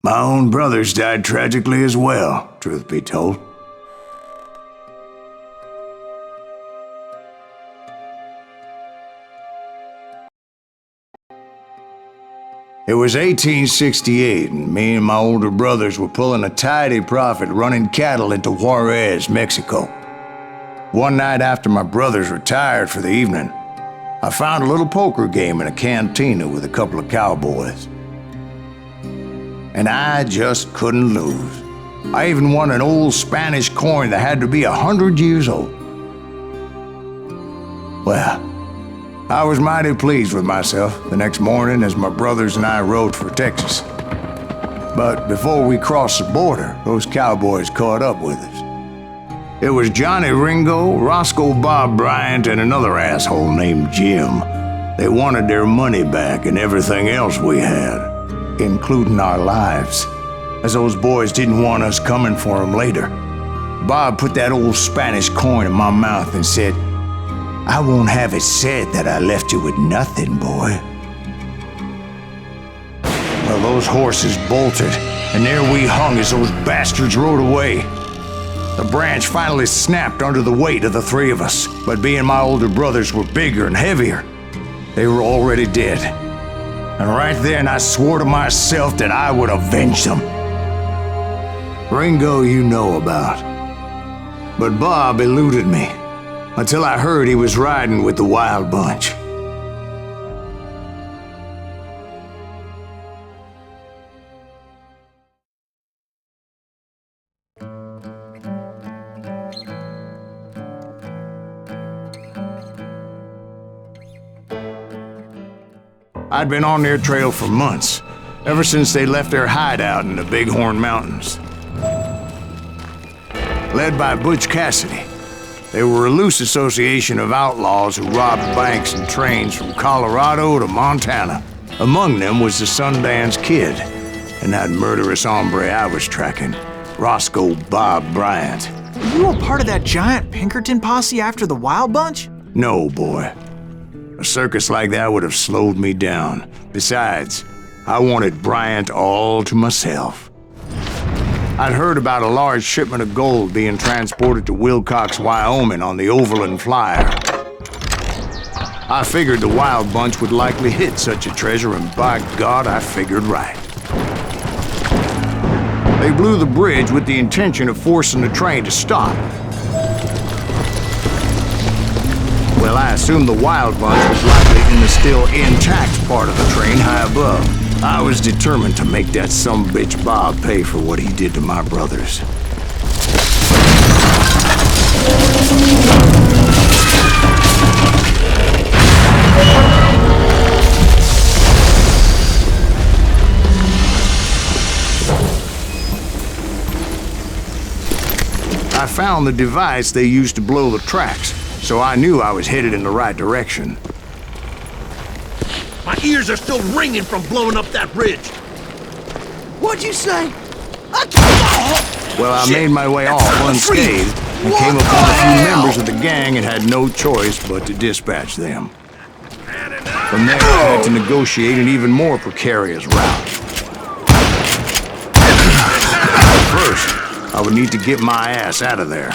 My own brothers died tragically as well, truth be told. It was 1868, and me and my older brothers were pulling a tidy profit running cattle into Juarez, Mexico. One night after my brothers retired for the evening, I found a little poker game in a cantina with a couple of cowboys. And I just couldn't lose. I even won an old Spanish coin that had to be 100 years old. Well, I was mighty pleased with myself the next morning as my brothers and I rode for Texas. But before we crossed the border, those cowboys caught up with us. It was Johnny Ringo, Roscoe Bob Bryant, and another asshole named Jim. They wanted their money back and everything else we had, including our lives, as those boys didn't want us coming for them later. Bob put that old Spanish coin in my mouth and said, "I won't have it said that I left you with nothing, boy." Well, those horses bolted, and there we hung as those bastards rode away. The branch finally snapped under the weight of the three of us, but being my older brothers were bigger and heavier, they were already dead. And right then I swore to myself that I would avenge them. Ringo you know about. But Bob eluded me, until I heard he was riding with the Wild Bunch. I'd been on their trail for months, ever since they left their hideout in the Bighorn Mountains. Led by Butch Cassidy, they were a loose association of outlaws who robbed banks and trains from Colorado to Montana. Among them was the Sundance Kid, and that murderous hombre I was tracking, Roscoe Bob Bryant. Were you a part of that giant Pinkerton posse after the Wild Bunch? No, boy. A circus like that would have slowed me down. Besides, I wanted Bryant all to myself. I'd heard about a large shipment of gold being transported to Wilcox, Wyoming on the Overland Flyer. I figured the Wild Bunch would likely hit such a treasure, and by God, I figured right. They blew the bridge with the intention of forcing the train to stop. Well, I assumed the Wild Bunch was likely in the still intact part of the train high above. I was determined to make that sumbitch Bob pay for what he did to my brothers. I found the device they used to blow the tracks, so I knew I was headed in the right direction. My ears are still ringing from blowing up that bridge. What'd you say? Well, I made my way off unscathed and came upon a few members of the gang and had no choice but to dispatch them. From there, I had to negotiate an even more precarious route. First, I would need to get my ass out of there.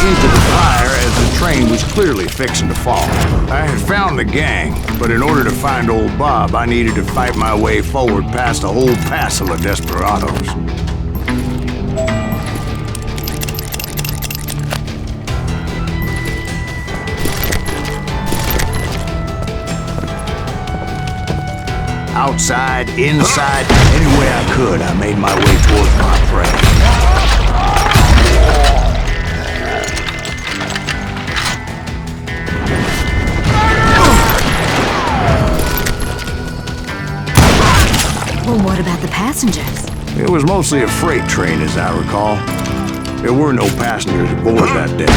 Into the fire as the train was clearly fixing to fall. I had found the gang, but in order to find old Bob, I needed to fight my way forward past a whole passel of desperados. Outside, inside, any way I could, I made my way towards my prey. Well, what about the passengers? It was mostly a freight train, as I recall. There were no passengers aboard that day.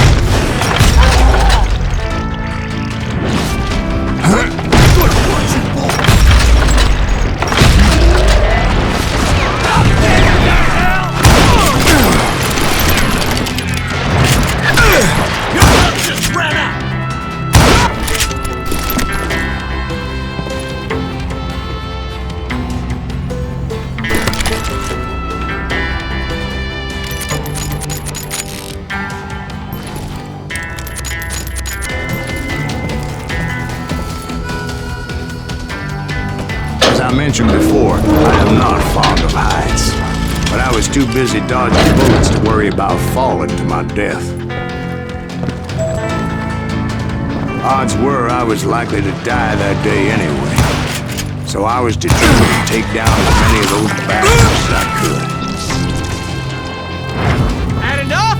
mentioned before, I am not fond of heights. But I was too busy dodging bullets to worry about falling to my death. Odds were I was likely to die that day anyway. So I was determined to take down as many of those bastards as I could. Had enough?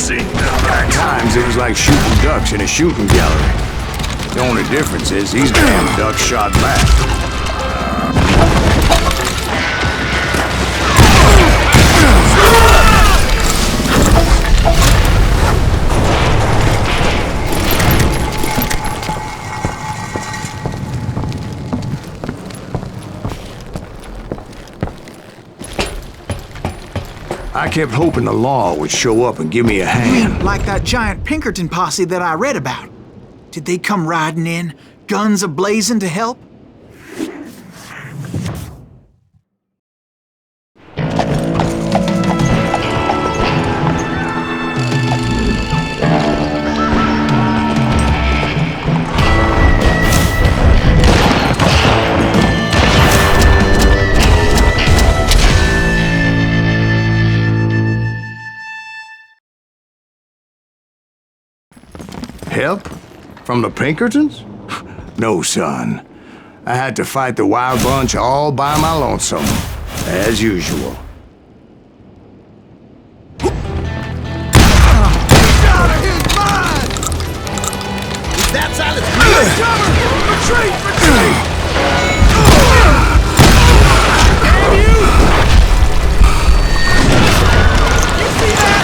At times, it was like shooting ducks in a shooting gallery. The only difference is these damn ducks shot back. I kept hoping the law would show up and give me a hand. Like that giant Pinkerton posse that I read about. Did they come riding in, guns a-blazing to help? Help? From the Pinkertons? No, son. I had to fight the wild bunch all by my lonesome, as usual. Get out of his mind! Is that Silas Greaves? Cover! Retreat! Retreat! Damn you! You see that?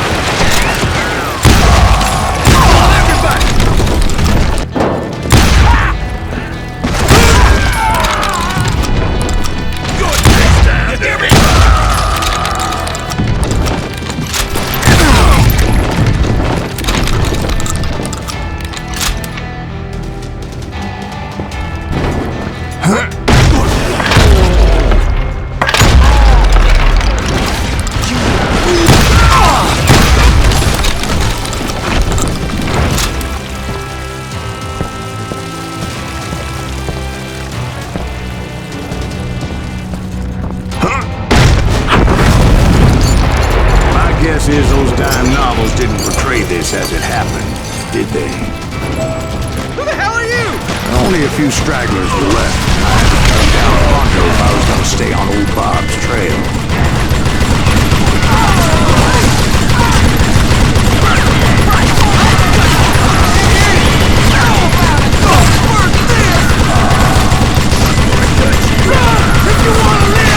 Everybody! Guess is those dime novels didn't portray this as it happened, did they? Who the hell are you? Only a few stragglers were left. I had to cut down pronto if I was going to stay on old Bob's trail. If you want to live!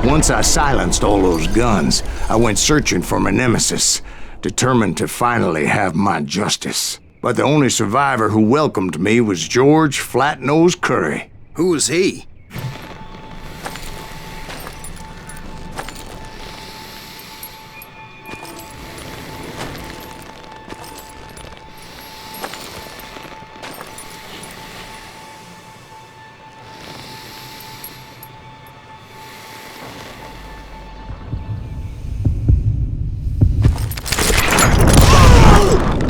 Once I silenced all those guns, I went searching for my nemesis, determined to finally have my justice. But the only survivor who welcomed me was George Flat-Nosed Curry. Who was he?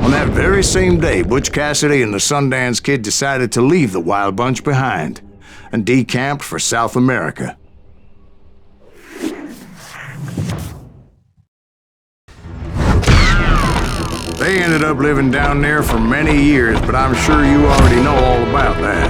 On that very same day, Butch Cassidy and the Sundance Kid decided to leave the Wild Bunch behind and decamped for South America. They ended up living down there for many years, but I'm sure you already know all about that.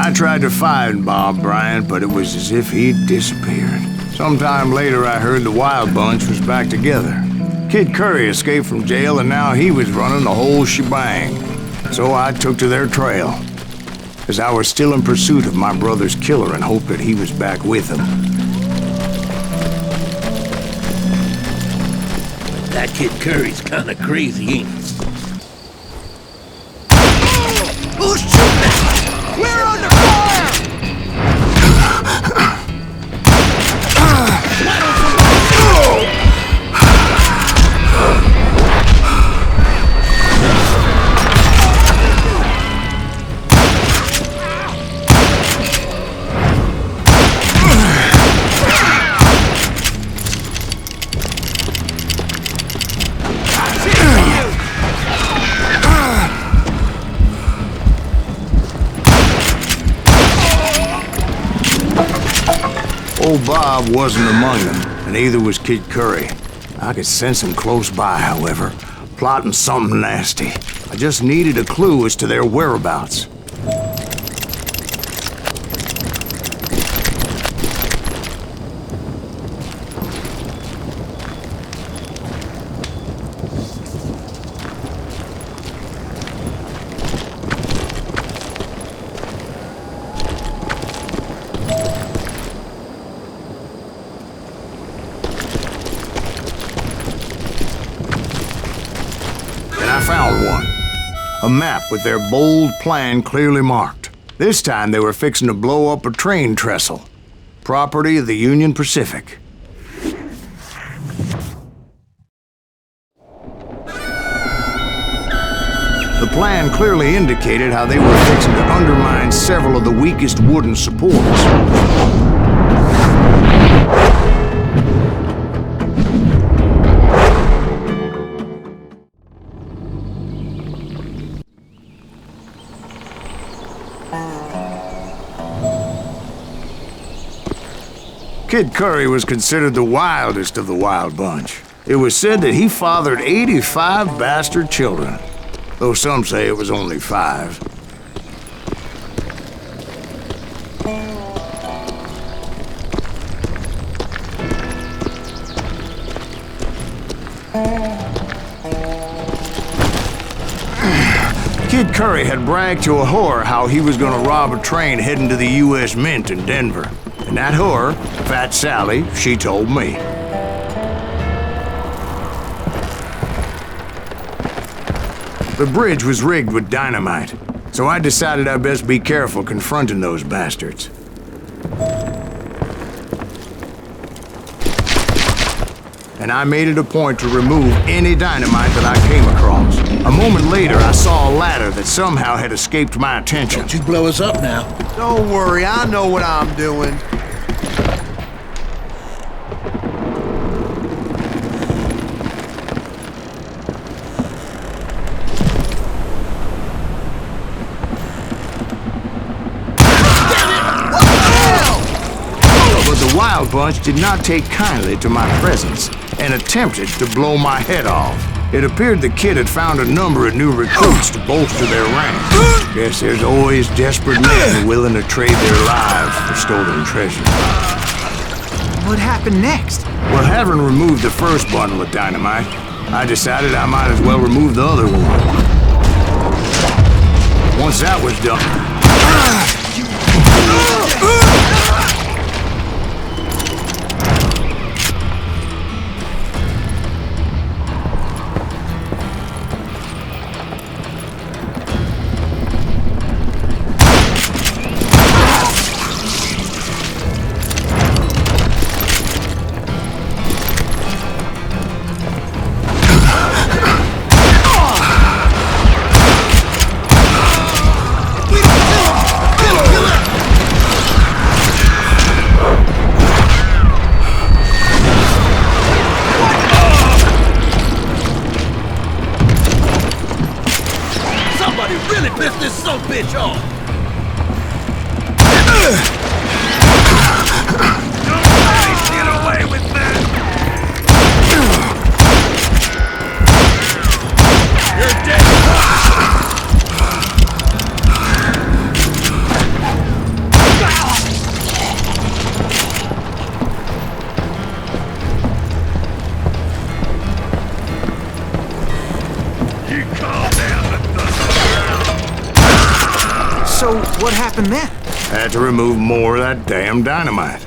I tried to find Bob Bryant, but it was as if he'd disappeared. Sometime later, I heard the Wild Bunch was back together. Kid Curry escaped from jail, and now he was running the whole shebang. So I took to their trail, as I was still in pursuit of my brother's killer and hoped that he was back with him. That Kid Curry's kinda crazy, ain't he? Who's shooting at us? We're under fire! Old Bob wasn't among them, and neither was Kid Curry. I could sense him close by, however, plotting something nasty. I just needed a clue as to their whereabouts. Found one. A map with their bold plan clearly marked. This time they were fixing to blow up a train trestle. Property of the Union Pacific. The plan clearly indicated how they were fixing to undermine several of the weakest wooden supports. Kid Curry was considered the wildest of the Wild Bunch. It was said that he fathered 85 bastard children, though some say it was only 5. Kid Curry had bragged to a whore how he was gonna rob a train heading to the U.S. Mint in Denver. And that whore, Fat Sally, she told me. The bridge was rigged with dynamite, so I decided I'd best be careful confronting those bastards. And I made it a point to remove any dynamite that I came across. A moment later, I saw a ladder that somehow had escaped my attention. Don't you blow us up now. Don't worry, I know what I'm doing. The Wild Bunch did not take kindly to my presence and attempted to blow my head off. It appeared the kid had found a number of new recruits to bolster their ranks. Guess there's always desperate men willing to trade their lives for stolen treasure. What happened next? Well, having removed the first bundle of dynamite, I decided I might as well remove the other one. Once that was done, Really pissed this son of a bitch off! Nobody get away with that! You're dead! What happened then? Had to remove more of that damn dynamite.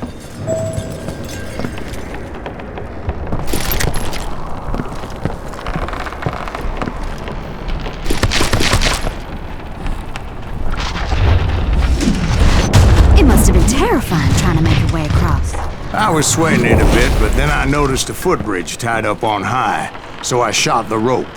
It must have been terrifying trying to make your way across. I was sweating it a bit, but then I noticed a footbridge tied up on high, so I shot the rope.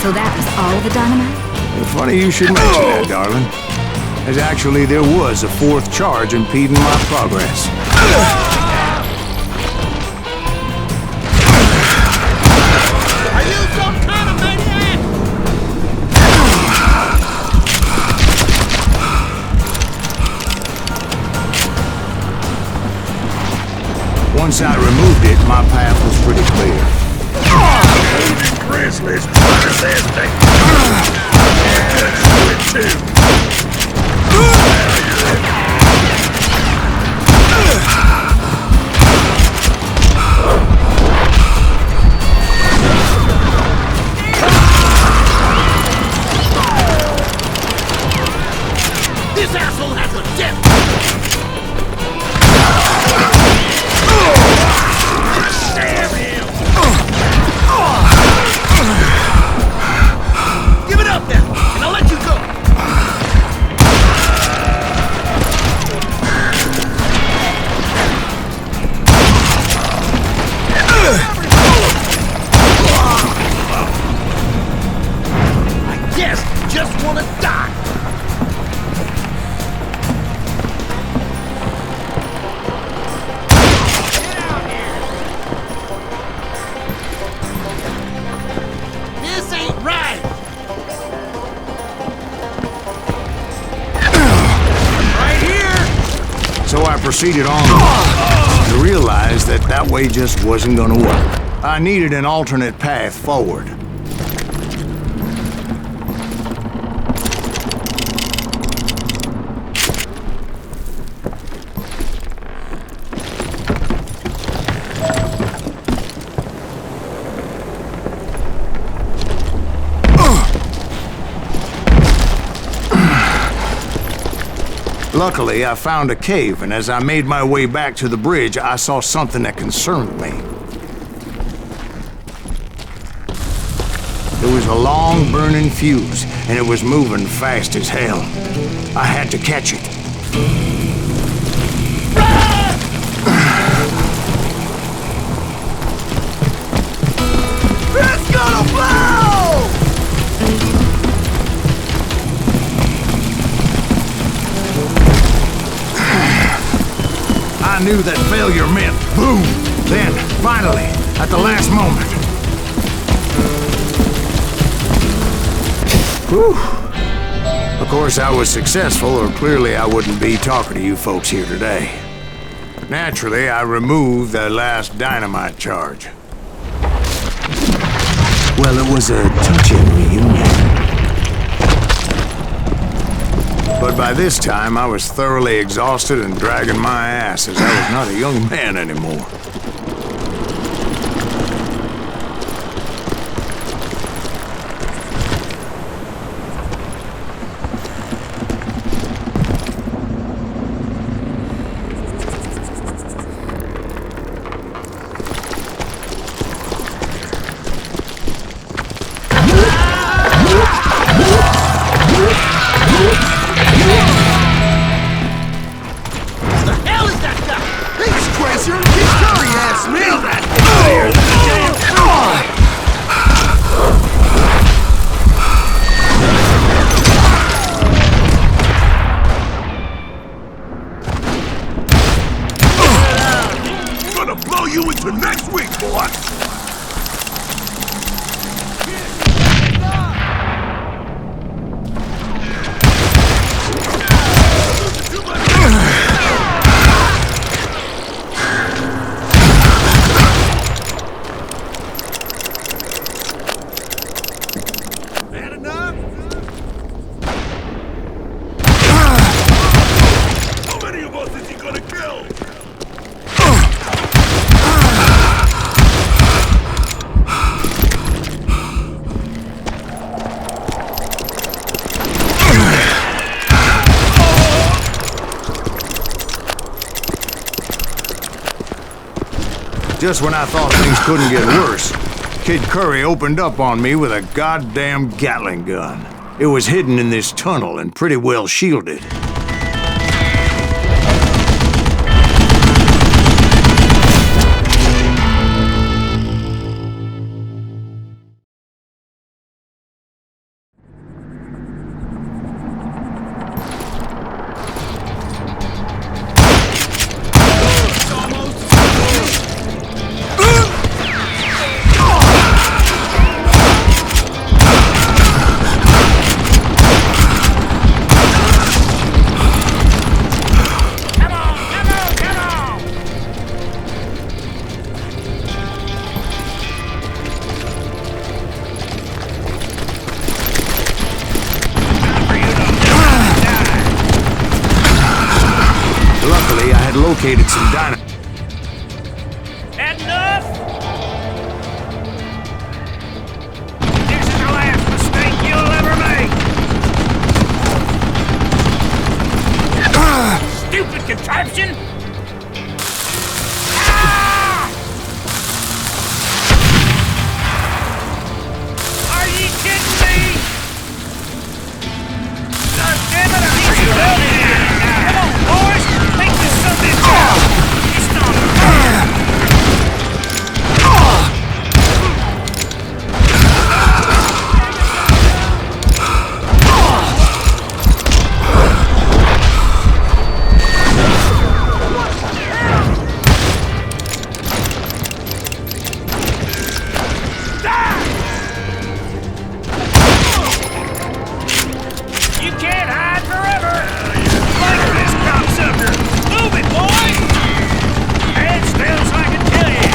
So that was all the dynamite? Funny you should mention that, darling. As actually there was a fourth charge impeding my progress. Are you some kind of maniac? Once I removed it, my path was pretty clear. Grizzlies, brothers, there's the... Yeah, let's do it too. This asshole has a dip! Damn him! Give it up then, and I'll let you go! I guess you just wanna die! This ain't right! Right here! So I proceeded on and realized that that way just wasn't gonna work. I needed an alternate path forward. Luckily, I found a cave, and as I made my way back to the bridge, I saw something that concerned me. There was a long burning fuse, and it was moving fast as hell. I had to catch it. It's gonna blow! I knew that failure meant boom. Then, finally, at the last moment. Whew. Of course, I was successful, or clearly I wouldn't be talking to you folks here today. Naturally, I removed that last dynamite charge. Well, it was a touching reunion. But by this time, I was thoroughly exhausted and dragging my ass as I was not a young man anymore. The hell is that guy? He's crazier than he's done! Just when I thought things couldn't get worse, Kid Curry opened up on me with a goddamn Gatling gun. It was hidden in this tunnel and pretty well shielded. Located some dynamite. Had enough? This is the last mistake you'll ever make! Stupid contraption! Ah! Are you kidding me? God damn it, I need some help here! Come on, boys! Take this something down! It's not fair! You can't hide forever! Like this cocksucker! Move it, boys! Stand still so I can kill you!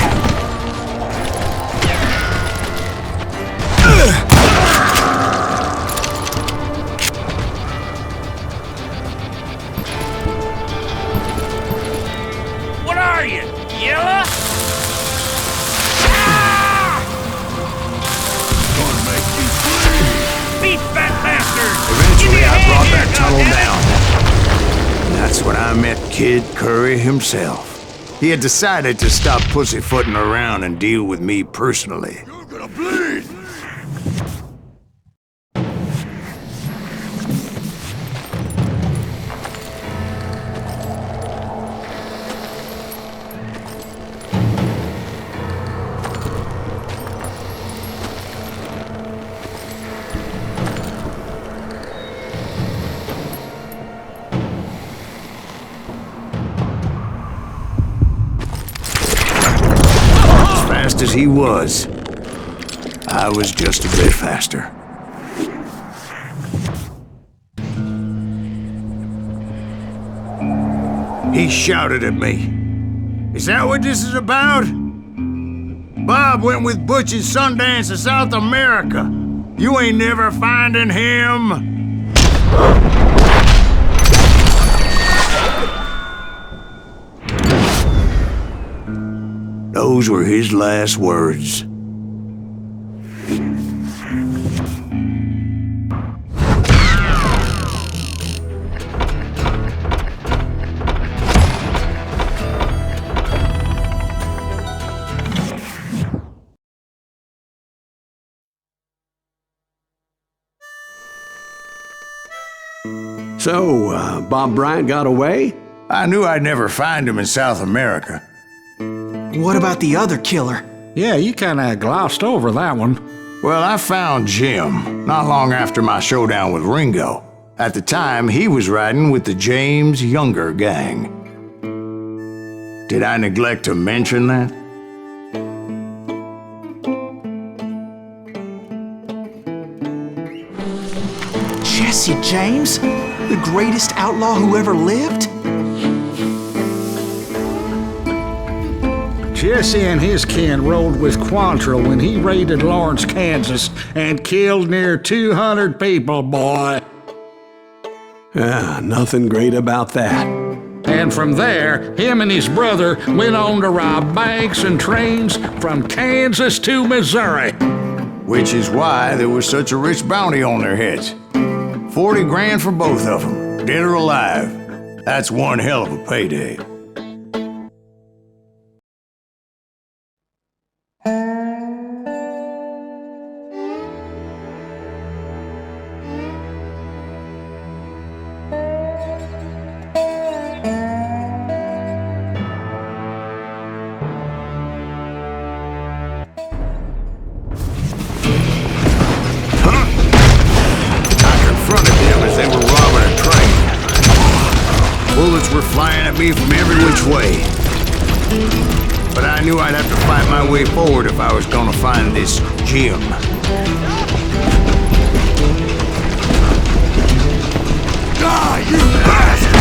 What are you, yellow? Ah! Gonna make you scream. Beat that bastard! Give Eventually, me a I hand brought here, that tunnel goddammit! down. And that's when I met Kid Curry himself. He had decided to stop pussyfooting around and deal with me personally. You're gonna bleed! Fast as he was, I was just a bit faster. He shouted at me. Is that what this is about? Bob went with Butch and Sundance to South America. You ain't never finding him. Those were his last words. So, Bob Bryant got away? I knew I'd never find him in South America. What about the other killer? Yeah, you kinda glossed over that one. Well, I found Jim not long after my showdown with Ringo. At the time, he was riding with the James Younger gang. Did I neglect to mention that? Jasse James? The greatest outlaw who ever lived? Jesse and his kin rode with Quantrill when he raided Lawrence, Kansas, and killed near 200 people, boy. Nothing great about that. And from there, him and his brother went on to rob banks and trains from Kansas to Missouri. Which is why there was such a rich bounty on their heads. 40 grand for both of them, dead or alive. That's one hell of a payday. bullets were flying at me from every which way. But I knew I'd have to fight my way forward if I was gonna find this gem. Die, you bastard!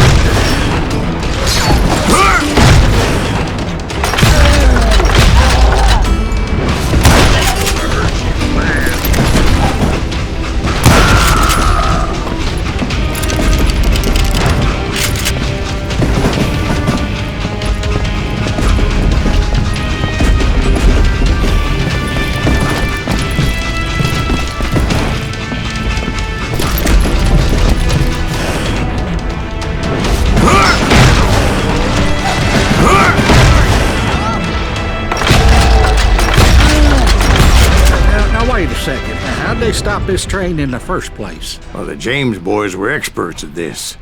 Wait a second. How'd they stop this train in the first place? Well, the James boys were experts at this.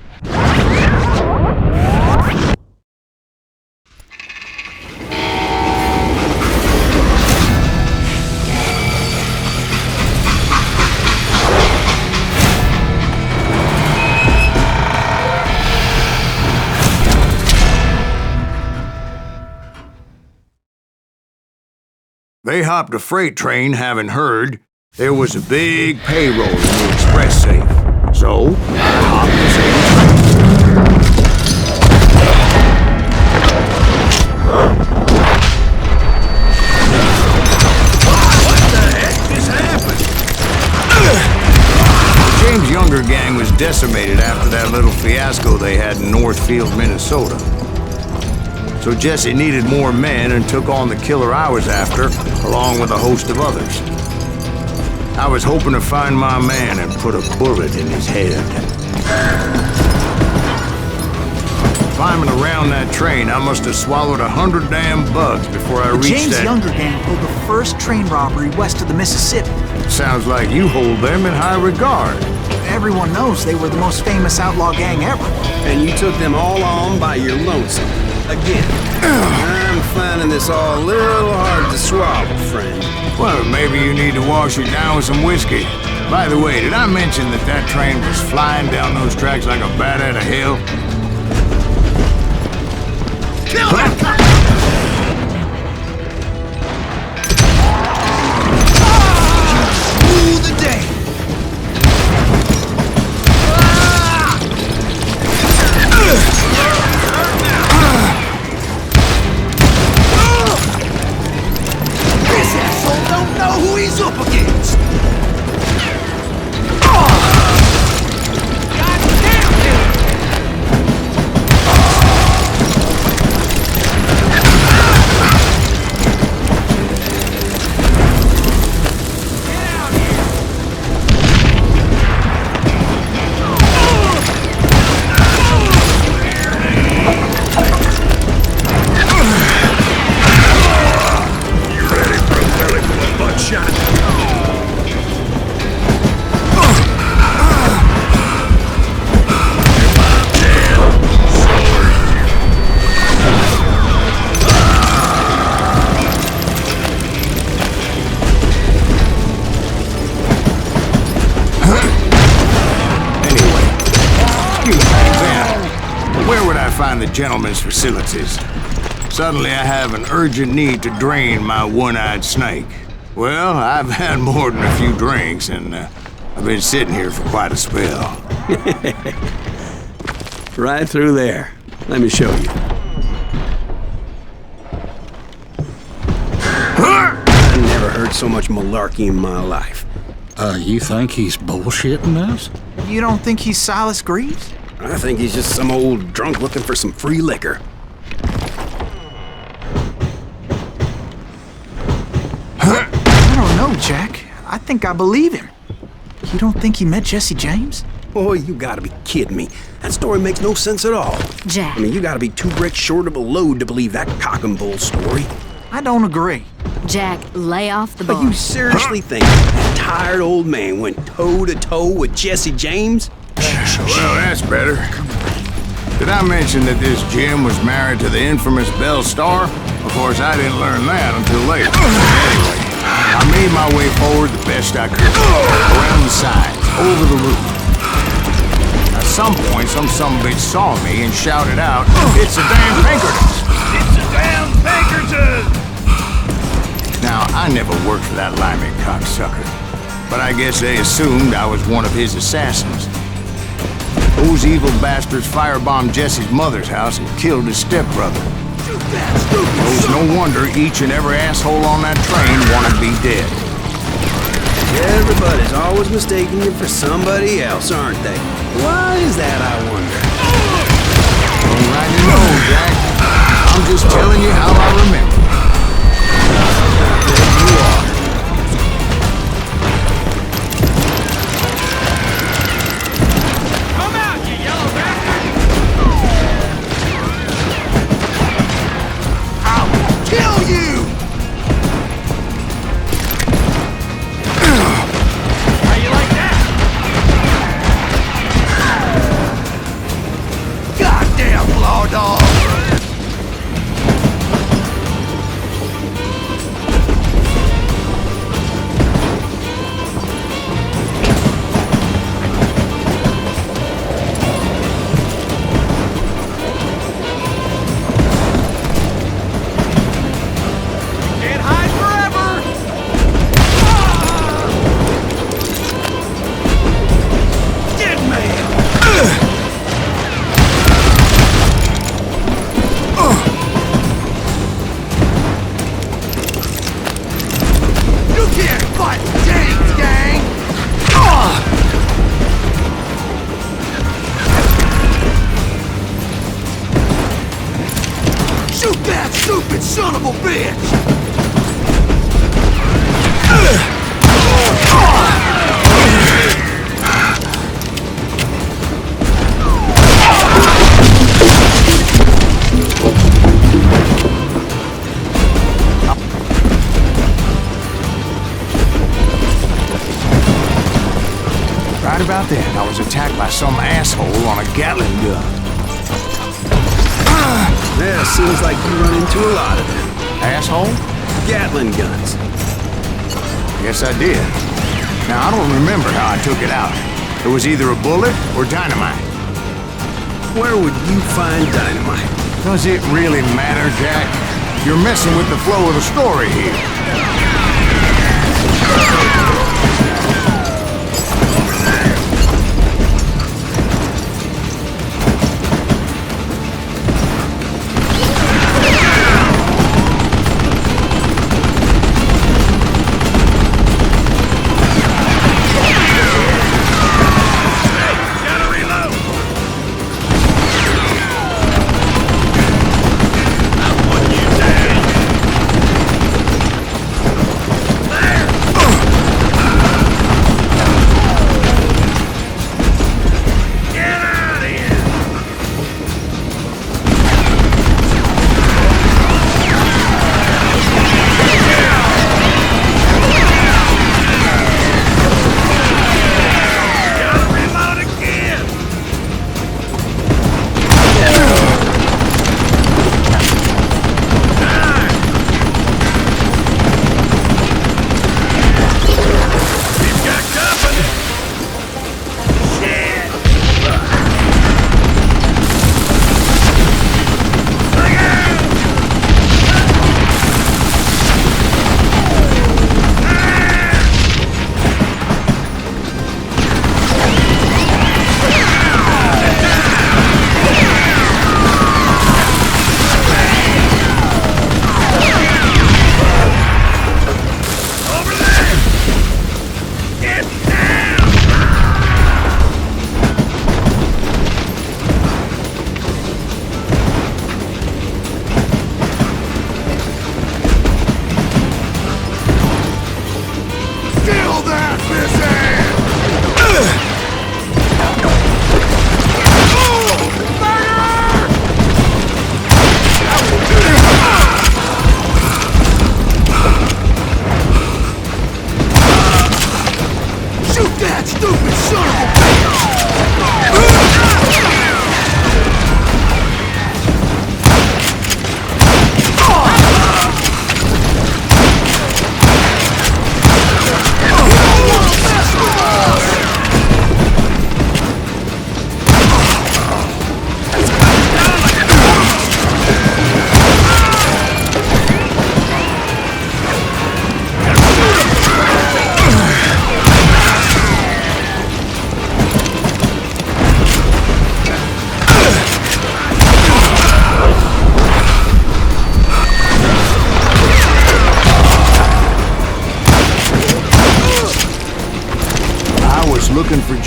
They hopped a freight train having heard there was a big payroll in the express safe. So, I hopped the same train. What the heck just happened? James' younger gang was decimated after that little fiasco they had in Northfield, Minnesota. So Jasse needed more men and took on the killer I was after, along with a host of others. I was hoping to find my man and put a bullet in his head. Climbing around that train, I must have swallowed 100 damn bugs before I reached James' that... younger gang pulled the first train robbery west of the Mississippi. Sounds like you hold them in high regard. Everyone knows they were the most famous outlaw gang ever. And you took them all on by your lonesome. Again. I'm finding this all a little hard to swallow, friend. Well, maybe you need to wash it down with some whiskey. By the way, did I mention that that train was flying down those tracks like a bat out of hell? Kill him! Rule the day! This asshole don't know who he's up against! Find the gentleman's facilities. Suddenly I have an urgent need to drain my one-eyed snake. Well, I've had more than a few drinks, and I've been sitting here for quite a spell. Right through there. Let me show you. I never heard so much malarkey in my life. You think he's bullshitting us? You don't think he's Silas Greaves? I think he's just some old drunk looking for some free liquor. I don't know, Jack. I think I believe him. You don't think he met Jasse James? Boy, you gotta be kidding me. That story makes no sense at all. Jack. I mean, you gotta be 2 bricks short of a load to believe that cock and bull story. I don't agree. Jack, lay off the But ball. you seriously think that tired old man went toe-to-toe with Jasse James? Well, that's better. Did I mention that this Jim was married to the infamous Belle Starr? Of course, I didn't learn that until later. Anyway, I made my way forward the best I could. Around the sides, over the roof. I some point, some bitch saw me and shouted out, "It's a damn Pinkertons!" It's a damn Pinkerton! Now, I never worked for that limey cocksucker, but I guess they assumed I was one of his assassins. Those evil bastards firebombed Jesse's mother's house and killed his stepbrother. It was no wonder each and every asshole on that train wanted to be dead. Everybody's always mistaking you for somebody else, aren't they? Why is that, I wonder? Don't rightly know, Jack. I'm just telling you how I remember. You are. Come out, you yellow bastard! I'll kill you! How you like that? Goddamn law dog! Can't hide forever! Dead man! You can't fight James, gang! Shoot that stupid son of a bitch! Right about then, I was attacked by some asshole on a Gatling gun. Yeah, seems like you run into a lot of them. Asshole? Gatling guns. Yes, I did. Now, I don't remember how I took it out. It was either a bullet or dynamite. Where would you find dynamite? Does it really matter, Jack? You're messing with the flow of the story here. Gotta reload! I'll put you down! There!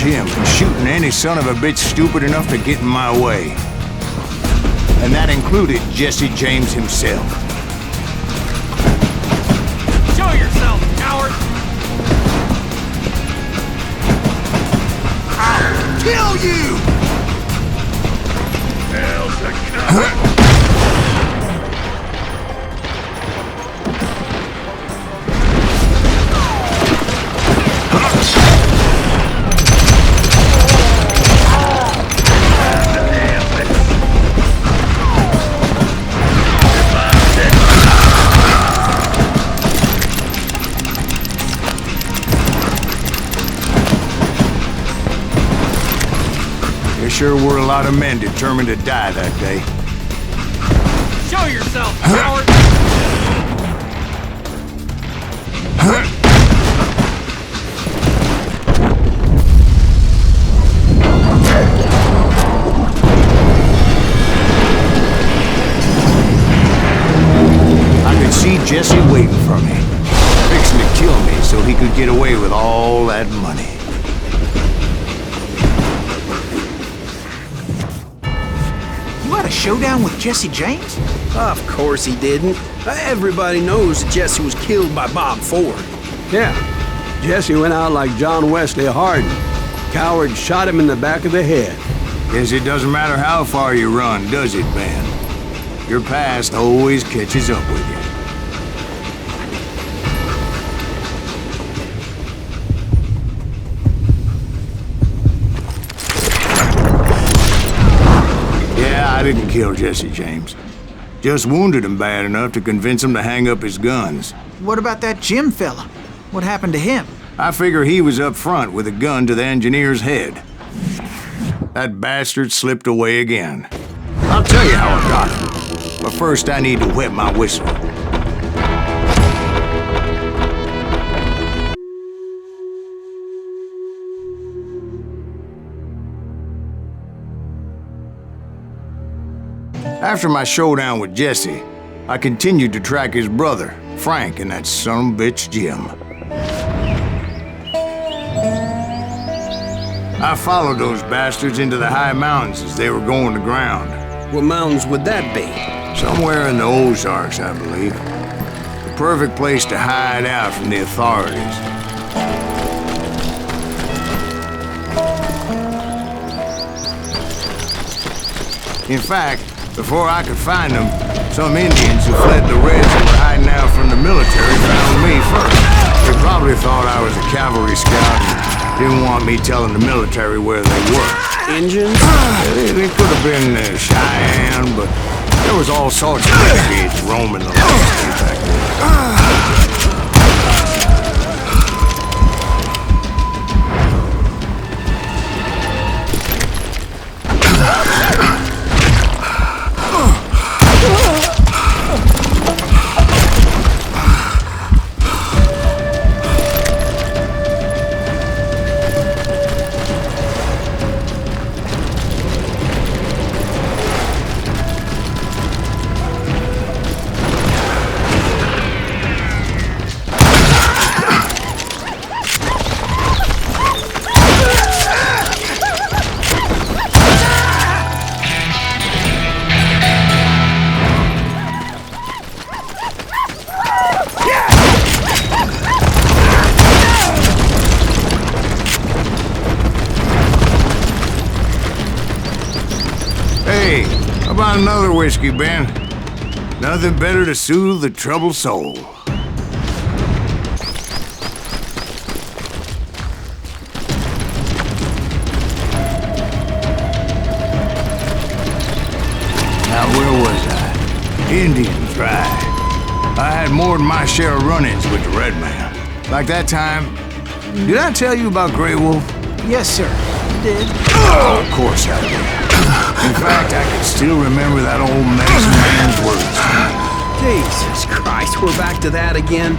Jim and shooting any son of a bitch stupid enough to get in my way. And that included Jasse James himself. Show yourself, coward! I'll kill you! There sure were a lot of men determined to die that day. Show yourself, coward! I could see Jasse waiting for me, fixing to kill me so he could get away with all that money. You had a showdown with Jasse James? Of course he didn't. Everybody knows that Jasse was killed by Bob Ford. Yeah, Jesse went out like John Wesley Hardin. Coward shot him in the back of the head. Guess it doesn't matter how far you run, does it, Ben? Your past always catches up with you. Yeah, I didn't kill Jasse James. Just wounded him bad enough to convince him to hang up his guns. What about that Jim fella? What happened to him? I figure he was up front with a gun to the engineer's head. That bastard slipped away again. I'll tell you how I got him. But first I need to wet my whistle. After my showdown with Jasse, I continued to track his brother, Frank, and that son of a bitch, Jim. I followed those bastards into the high mountains as they were going to ground. What mountains would that be? Somewhere in the Ozarks, I believe. The perfect place to hide out from the authorities. In fact, before I could find them, some Indians who fled the Reds and were hiding out from the military found me first. They probably thought I was a cavalry scout and didn't want me telling the military where they were. Indians? They could have been Cheyenne, but there was all sorts of renegades roaming the landscape back then. Hey, how about another whiskey, Ben? Nothing better to soothe the troubled soul. Now, where was I? Indians, right. I had more than my share of run-ins with the Red Man. Like that time, did I tell you about Grey Wolf? Yes, sir. You did. Oh, of course I did. In fact, I can still remember that old medicine man's words. Jesus Christ, we're back to that again?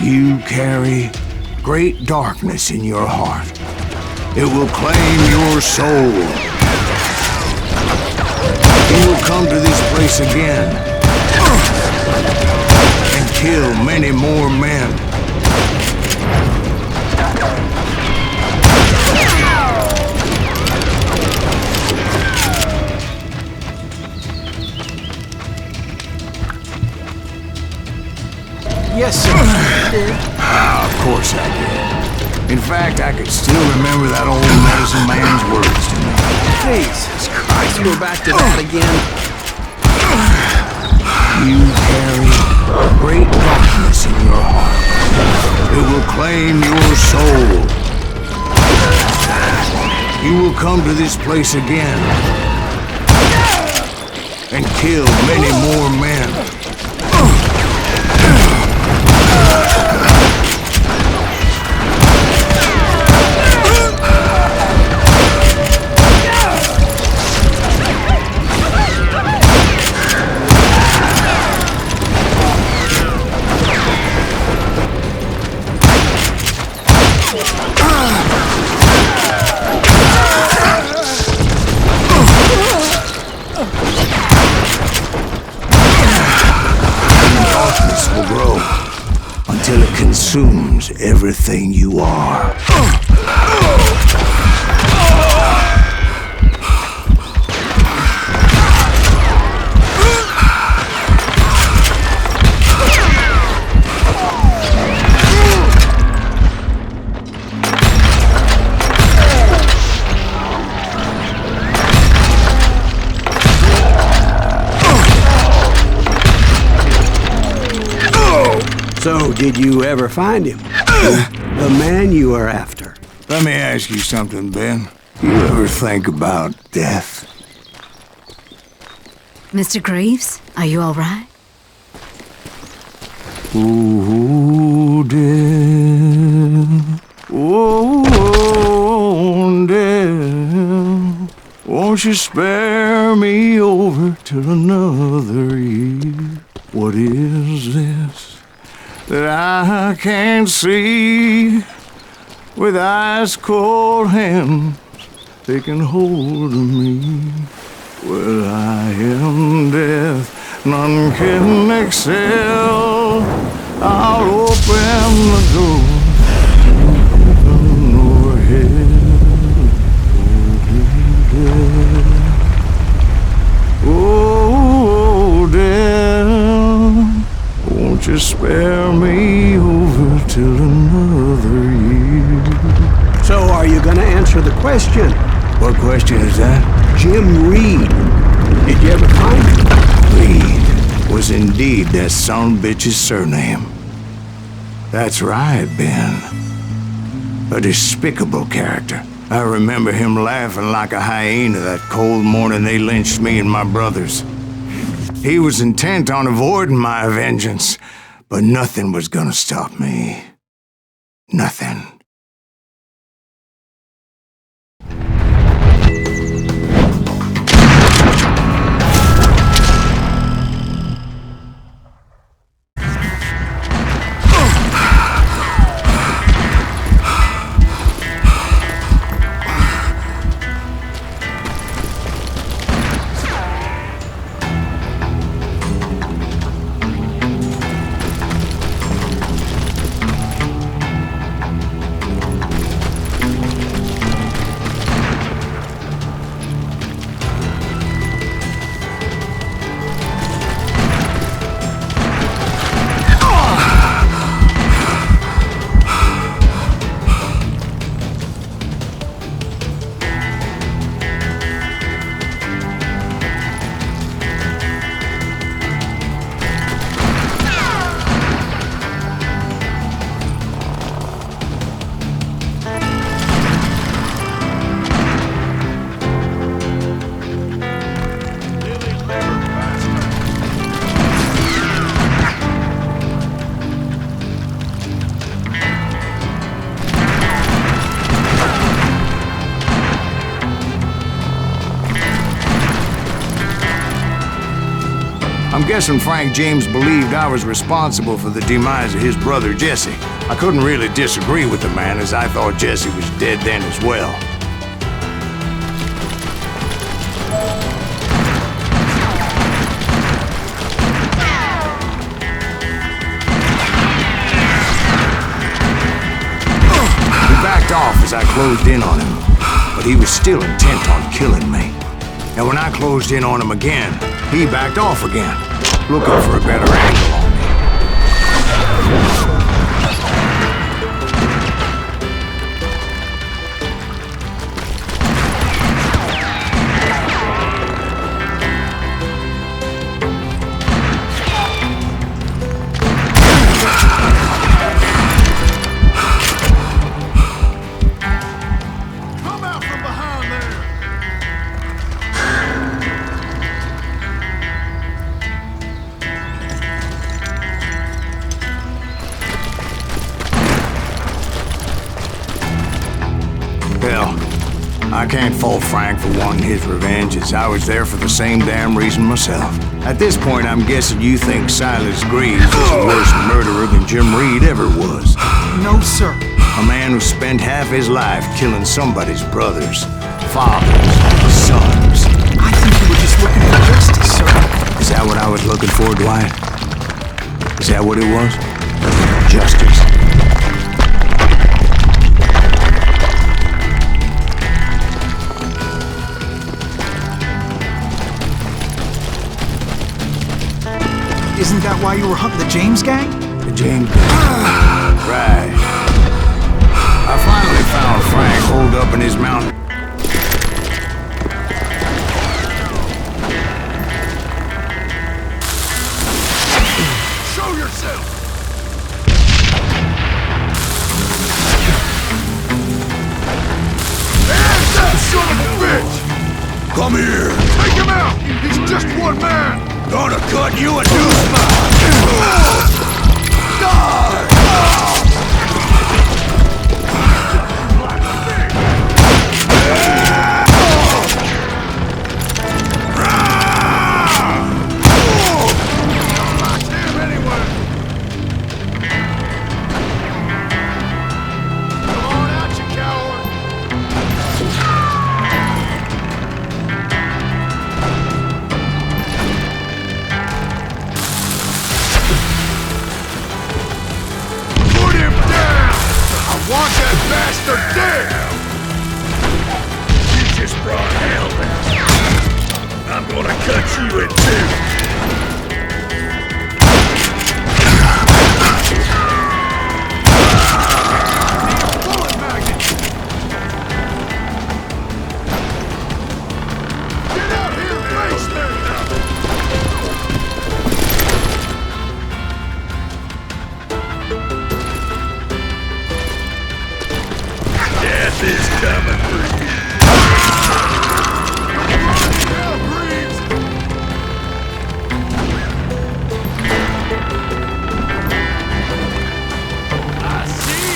You carry great darkness in your heart. It will claim your soul. You will come to this place again and kill many more men. fact, I could still remember that old medicine man's words to me. Jesus Christ, we're back to that again. You carry great darkness in your heart. It will claim your soul. You will come to this place again and kill many more men. Until it consumes everything you are. So, did you ever find him? The man you are after? Let me ask you something, Ben. You ever think about death? Mr. Greaves, are you all right? Oh, death. Oh, death. Won't you spare me over till another year? What is this that I can't see? With ice cold hands they can hold me. Well, I am death, none can excel. I'll open the door, heaven or hell. Oh, death, won't you spare me over till another year? So, are you gonna answer the question? What question is that? Jim Reed. Did you ever find him? Reed was indeed that son-bitch's surname. That's right, Ben. A despicable character. I remember him laughing like a hyena that cold morning they lynched me and my brothers. He was intent on avoiding my vengeance, but nothing was gonna stop me. Nothing. I'm guessing Frank James believed I was responsible for the demise of his brother Jesse. I couldn't really disagree with the man, as I thought Jesse was dead then as well. He backed off as I closed in on him, but he was still intent on killing me. And when I closed in on him again, he backed off again, looking for a better angle on me. Hell, I can't fault Frank for wanting his revenge, as I was there for the same damn reason myself. At this point, I'm guessing you think Silas Greaves is a worse murderer than Jim Reed ever was. No, sir. A man who spent half his life killing somebody's brothers, fathers, sons. I think you were just looking for justice, sir. Is that what I was looking for, Dwight? Is that what it was? Justice. Isn't that why you were hunting the James gang? The James gang. Right. I finally found Frank holed up in his mountain. Show yourself! Hands up, son of a bitch! Come here! Take him out! He's just one man! Gonna cut you a new spot! Die! Want that bastard dead! You just brought hell back. I'm gonna cut you in two. Bullet magnet! Get out here and face me! Death is coming for you. I see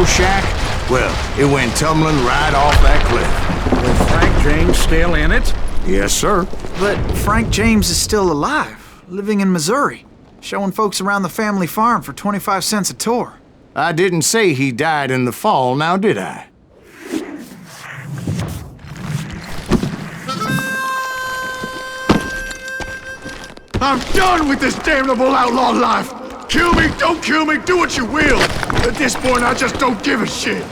Shack? Well, it went tumbling right off that cliff. Is Frank James still in it? Yes, sir. But Frank James is still alive, living in Missouri, showing folks around the family farm for 25 cents a tour. I didn't say he died in the fall, now did I? I'm done with this damnable outlaw life! Kill me, don't kill me, do what you will! At this point, I just don't give a shit!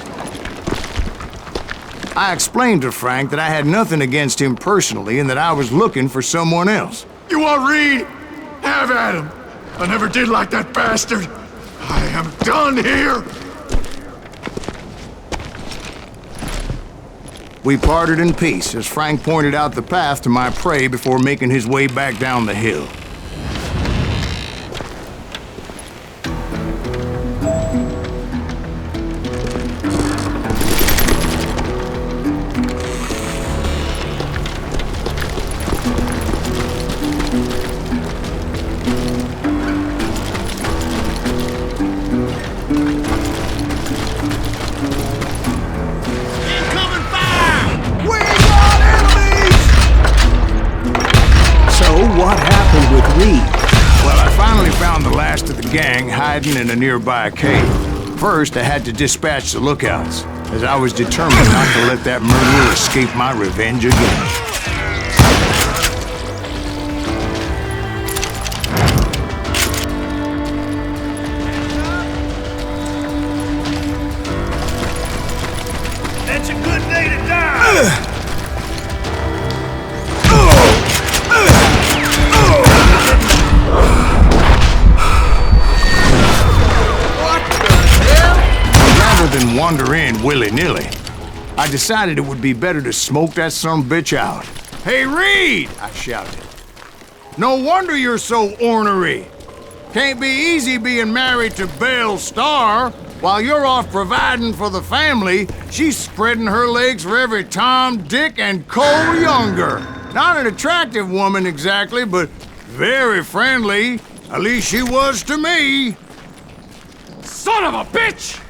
I explained to Frank that I had nothing against him personally and that I was looking for someone else. You want Reed? Have at him! I never did like that bastard! I am done here! We parted in peace as Frank pointed out the path to my prey before making his way back down the hill. What happened with Reed? Well, I finally found the last of the gang hiding in a nearby cave. First, I had to dispatch the lookouts, as I was determined not to let that murderer escape my revenge again. That's a good day to die! Rather than wander in willy-nilly, I decided it would be better to smoke that sumbitch out. "Hey, Reed!" I shouted. "No wonder you're so ornery. Can't be easy being married to Belle Starr. While you're off providing for the family, she's spreading her legs for every Tom, Dick, and Cole Younger. Not an attractive woman exactly, but very friendly. At least she was to me. Son of a bitch!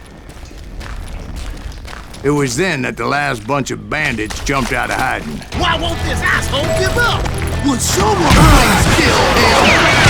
It was then that the last bunch of bandits jumped out of hiding. Why won't this asshole give up? Would someone please kill him?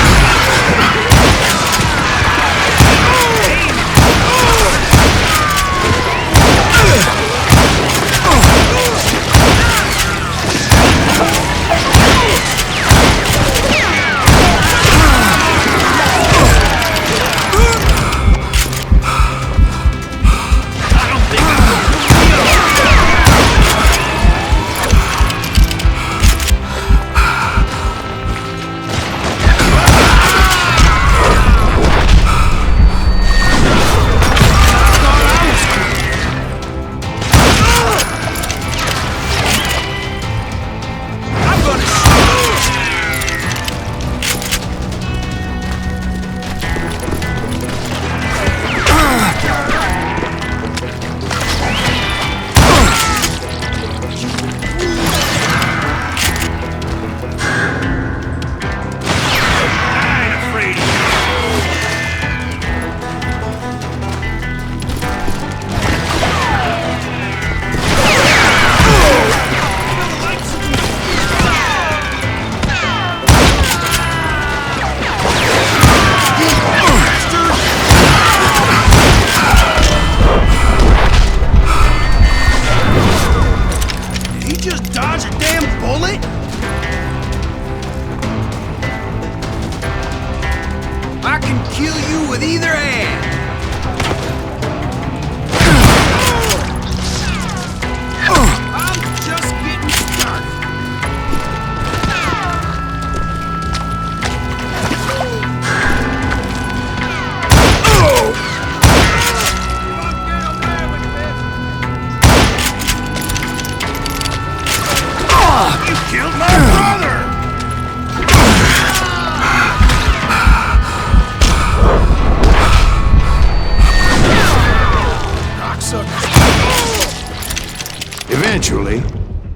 Eventually,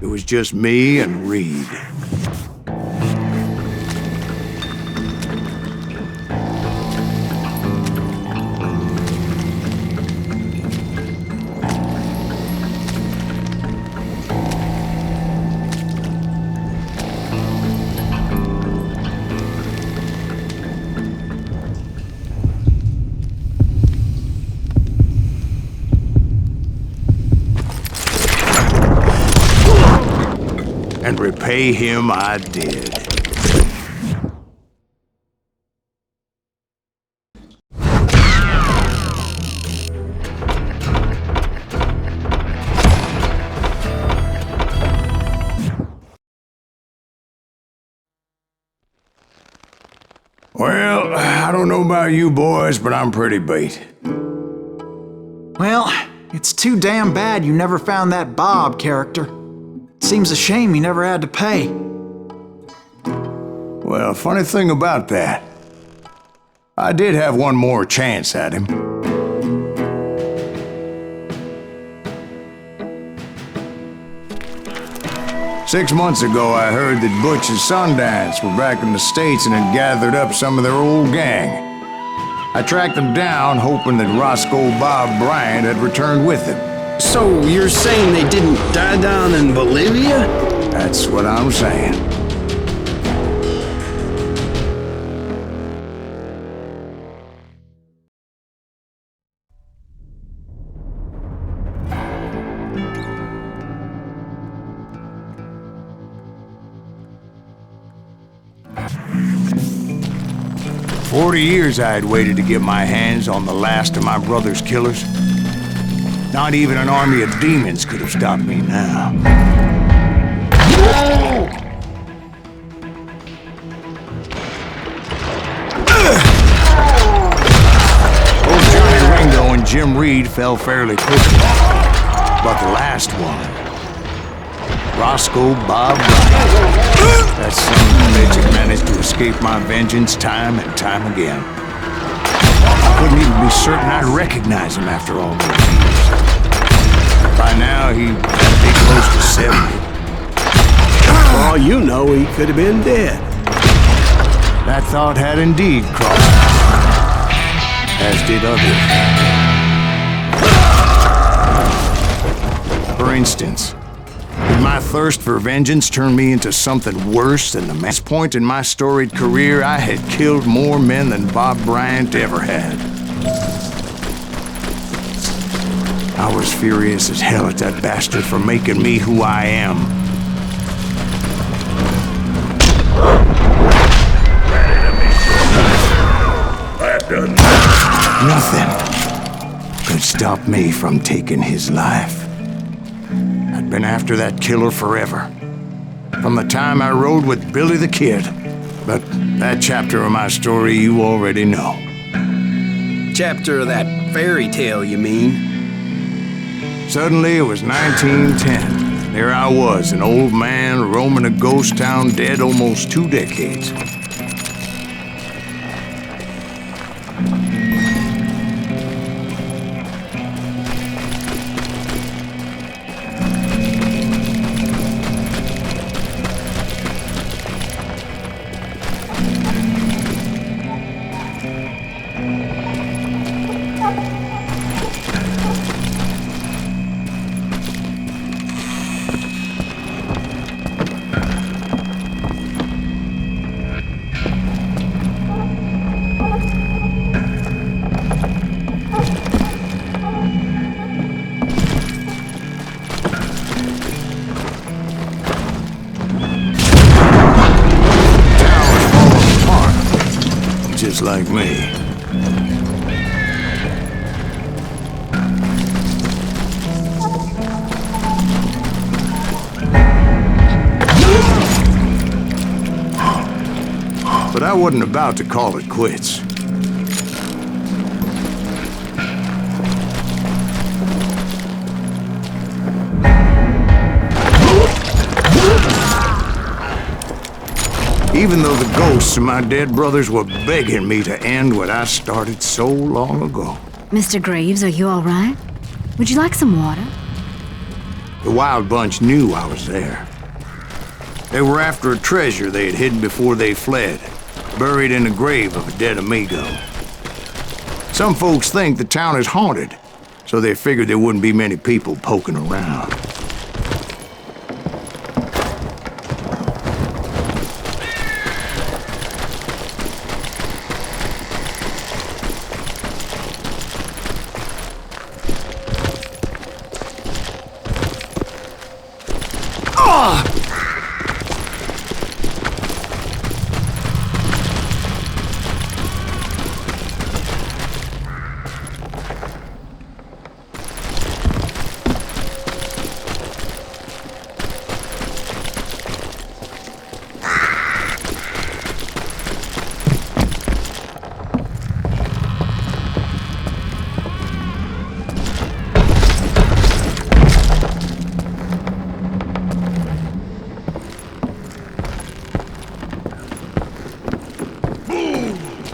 it was just me and Reed. And repay him I did. Well, I don't know about you boys, but I'm pretty beat. Well, it's too damn bad you never found that Bob character. Seems a shame he never had to pay. Well, funny thing about that, I did have one more chance at him. Six months ago, I heard that Butch and Sundance were back in the States and had gathered up some of their old gang. I tracked them down, hoping that Roscoe Bob Bryant had returned with them. So you're saying they didn't die down in Bolivia? That's what I'm saying. For 40 years I had waited to get my hands on the last of my brother's killers. Not even an army of demons could have stopped me now. Both Johnny Ringo and Jim Reed fell fairly quickly. But the last one, Roscoe Bob Bryant, that son of a bitch had managed to escape my vengeance time and time again. couldn't even be certain I'd recognize him after all those years. By now, he had to be close to 70. For all you know, he could have been dead. That thought had indeed crossed my mind, as did others. For instance, did my thirst for vengeance turn me into something worse than the mass point in my storied career? I had killed more men than Bob Bryant ever had. I was furious as hell at that bastard for making me who I am. Nothing could stop me from taking his life. I'd been after that killer forever. From the time I rode with Billy the Kid. But that chapter of my story you already know. Chapter of that fairy tale, you mean? Suddenly it was 1910. There I was, an old man roaming a ghost town dead almost 2 decades. Just like me. But I wasn't about to call it quits. Even though the ghosts of my dead brothers were begging me to end what I started so long ago. Mr. Greaves, are you all right? Would you like some water? The Wild Bunch knew I was there. They were after a treasure they had hidden before they fled, buried in the grave of a dead amigo. Some folks think the town is haunted, so they figured there wouldn't be many people poking around.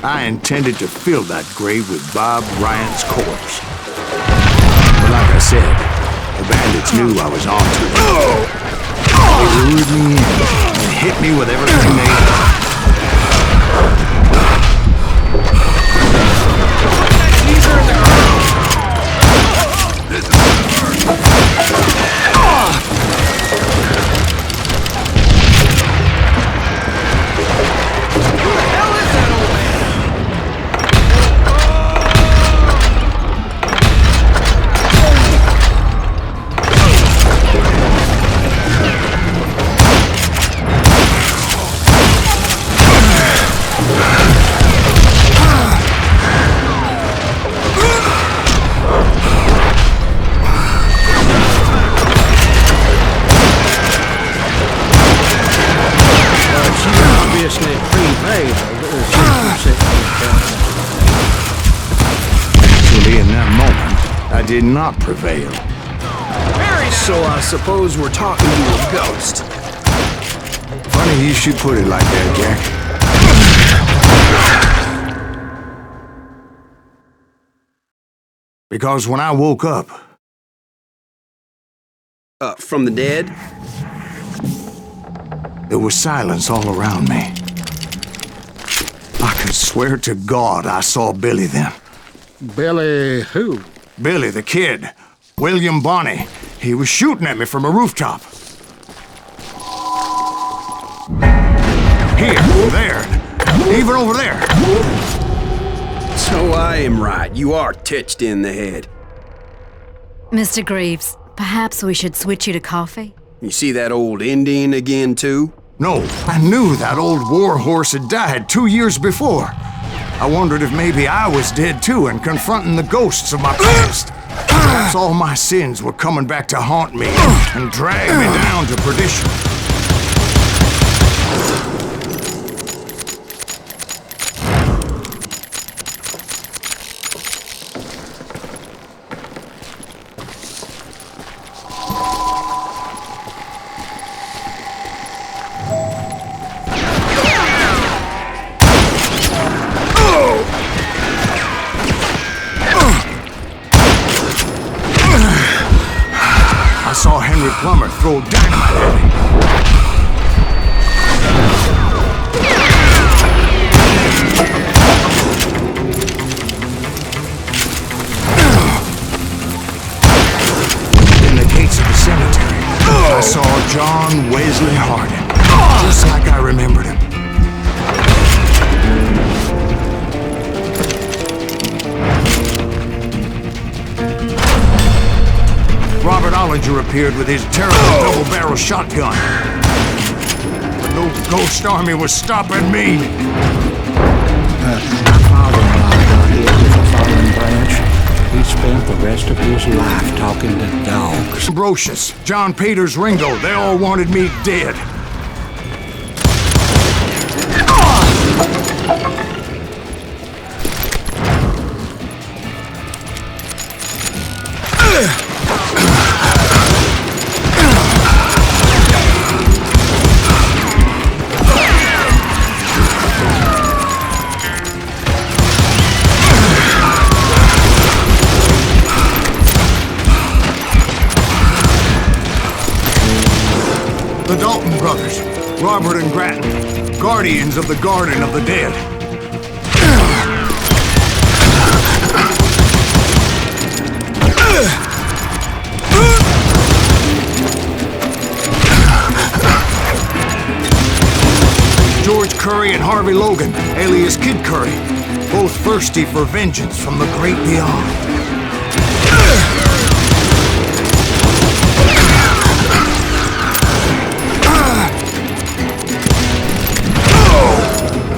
I intended to fill that grave with Bob Bryant's corpse. But like I said, the bandits knew I was on to it. They lured me in and hit me with everything they had. Actually, in that moment, I did not prevail. So I suppose we're talking to a ghost. Funny you should put it like that, Jack. Because when I woke up, From the dead? there was silence all around me. I could swear to God I saw Billy then. Billy who? Billy, the kid. William Bonney. He was shooting at me from a rooftop. Here, there, even over there. So I am right. You are touched in the head. Mr. Greaves, perhaps we should switch you to coffee? You see that old Indian again, too? No, I knew that old war horse had died 2 years before. I wondered if maybe I was dead too and confronting the ghosts of my past. Perhaps all my sins were coming back to haunt me and drag me down to perdition. I saw Henry Plummer throw dynamite at me. In the gates of the cemetery, I saw John Wesley Hardin, just like I remembered him. Robert Ollinger appeared with his terrible double-barrel shotgun. But no ghost army was stopping me. My father-in-law got hit with a fallen branch. He spent the rest of his life talking to dogs. Ambrosius, John Peters, Ringo, they all wanted me dead. The Dalton brothers, Robert and Grattan, guardians of the Garden of the Dead. George Curry and Harvey Logan, alias Kid Curry, both thirsty for vengeance from the great beyond.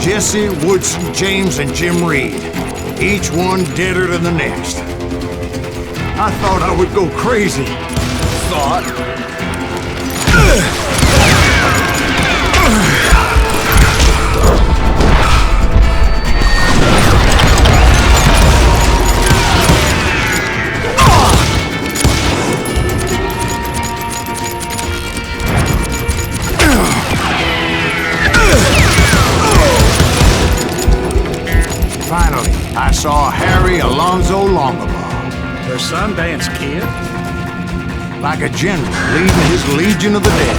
Jasse, Woodson, James, and Jim Reed. Each one deader than the next. I thought I would go crazy. Finally, I saw Harry Alonzo Longabaugh. The Sundance Kid? Like a general leading his legion of the dead.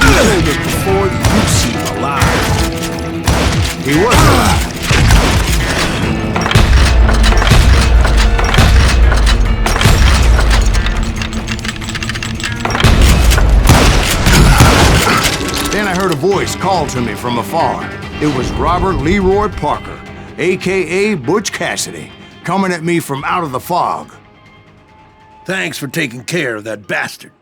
You told us before that you see him alive. He was alive. Then I heard a voice call to me from afar. It was Robert Leroy Parker, a.k.a. Butch Cassidy, coming at me from out of the fog. Thanks for taking care of that bastard.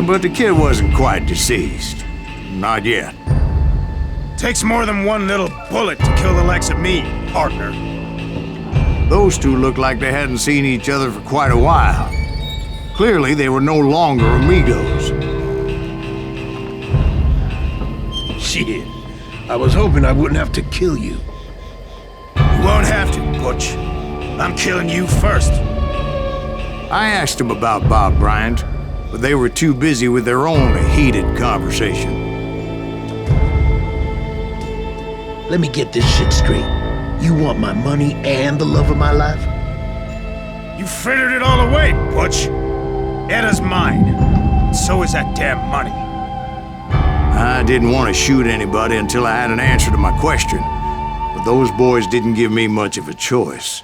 But the kid wasn't quite deceased. Not yet. Takes more than one little bullet to kill the likes of me, partner. Those two looked like they hadn't seen each other for quite a while. Clearly, they were no longer amigos. Shit. I was hoping I wouldn't have to kill you. You won't have to, Butch. I'm killing you first. I asked them about Bob Bryant, but they were too busy with their own heated conversation. Let me get this shit straight. You want my money and the love of my life? You frittered it all away, Butch. Eda's mine. So is that damn money. I didn't want to shoot anybody until I had an answer to my question, but those boys didn't give me much of a choice.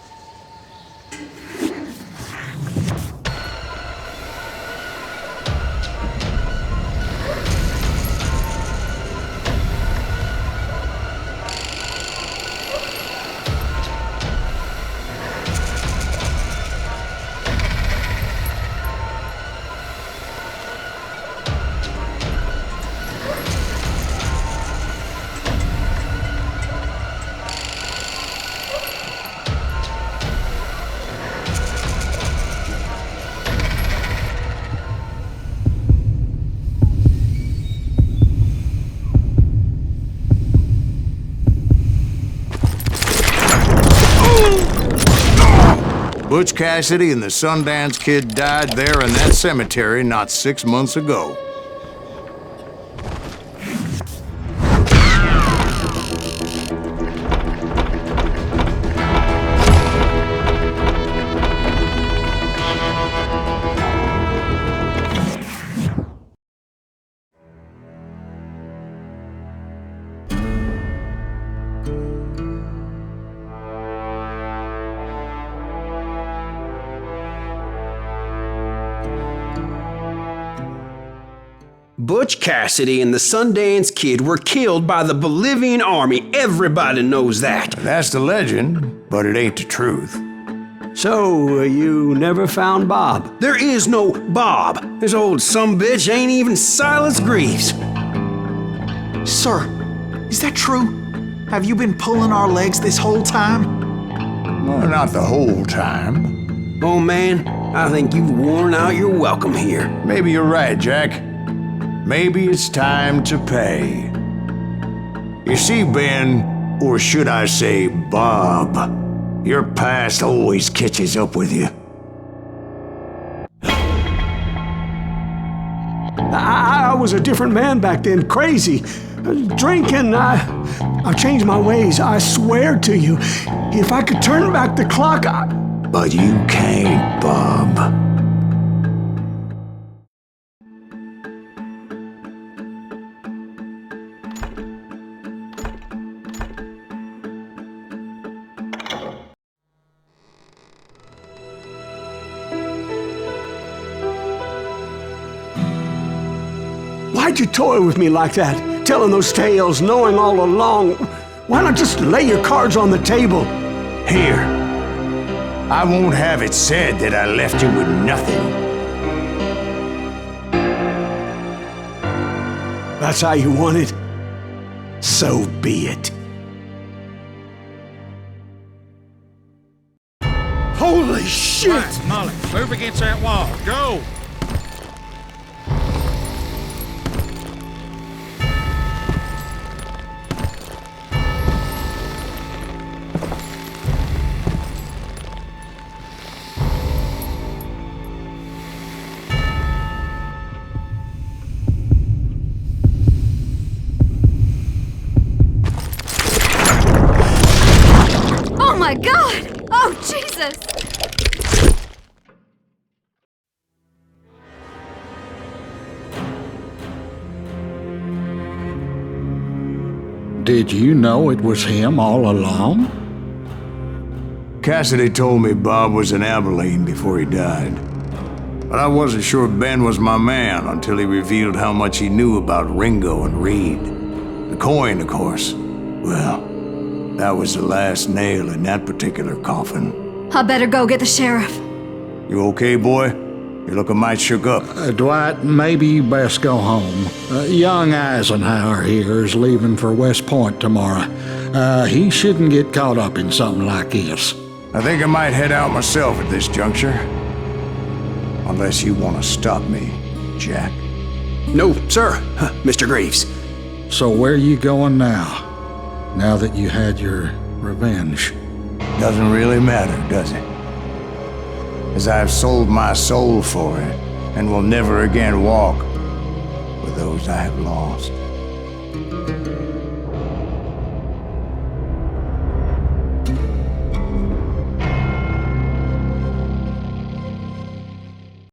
Butch Cassidy and the Sundance Kid died there in that cemetery not 6 months ago. Butch Cassidy and the Sundance Kid were killed by the Bolivian army. Everybody knows that. That's the legend, but it ain't the truth. So, you never found Bob? There is no Bob. This old sumbitch ain't even Silas Greaves. Sir, is that true? Have you been pulling our legs this whole time? Well, not the whole time. Oh man, I think you've worn out your welcome here. Maybe you're right, Jack. Maybe it's time to pay. You see, Ben, or should I say Bob, your past always catches up with you. I was a different man back then, crazy. Drinking, I've changed my ways, I swear to you. If I could turn back the clock, But you can't, Bob. Why'd you toy with me like that? Telling those tales, knowing all along. Why not just lay your cards on the table? Here. I won't have it said that I left you with nothing. That's how you want it? So be it. Holy shit! Right, Molly, move against that wall. Go! Oh my God! Oh, Jesus! Did you know it was him all along? Cassidy told me Bob was in Abilene before he died. But I wasn't sure Ben was my man until he revealed how much he knew about Ringo and Reed. The coin, of course. Well, that was the last nail in that particular coffin. I better go get the sheriff. You okay, boy? You're looking mighty shook up. Dwight, maybe you best go home. Young Eisenhower here is leaving for West Point tomorrow. He shouldn't get caught up in something like this. I think I might head out myself at this juncture. Unless you want to stop me, Jack. No, sir, Mr. Greaves. So where are you going now? Now that you had your revenge? Doesn't really matter, does it? As I've sold my soul for it, and will never again walk with those I have lost.